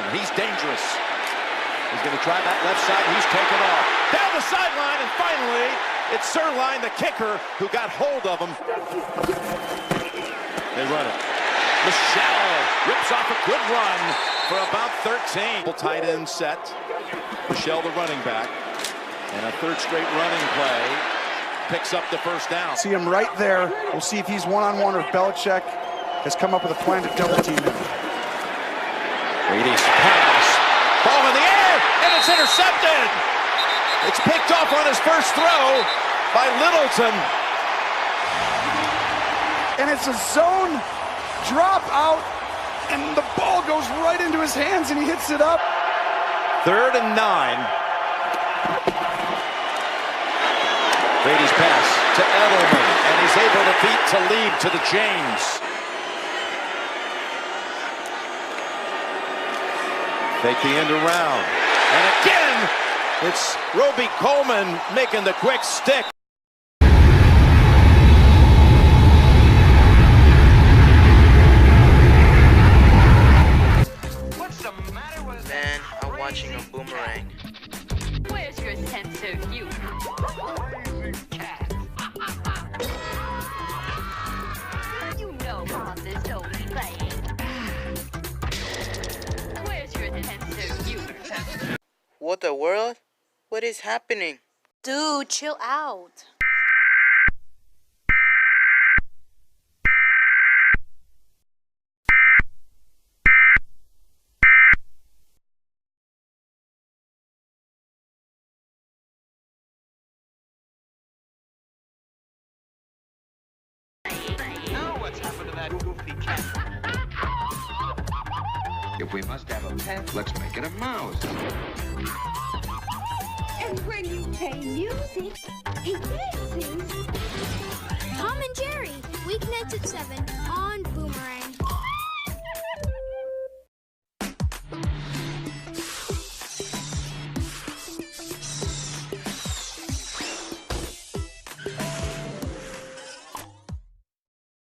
Middleton. He's dangerous. He's going to try that left side. He's taken off. Down the sideline, and finally, it's Sirline, the kicker, who got hold of him. They run it. Michelle rips off a good run for about 13. Tight end set. Michelle, the running back. And a third straight running play. Picks up the first down. See him right there. We'll see if he's one-on-one or if Belichick has come up with a plan to double team him. Brady's pass. Ball in the air, and it's intercepted. It's picked off on his first throw by Littleton. And it's a zone drop out, and the ball goes right into his hands, and he hits it up. 3rd and 9. Brady's pass to Edelman, and he's able to beat Talib to the chains. Take the end around, and again, it's Roby Coleman making the quick stick. What's the matter with Man, I'm watching a Boomerang. Where's your sense of humor? You know Mama's don't be playing. Where's your sense of humor? What the world? What is happening? Dude, chill out. now what's happened to that goofy cat? If we must have a pet, let's make it a mouse. And when you play music, he dances. Tom and Jerry, weeknights at 7 on Boomerang.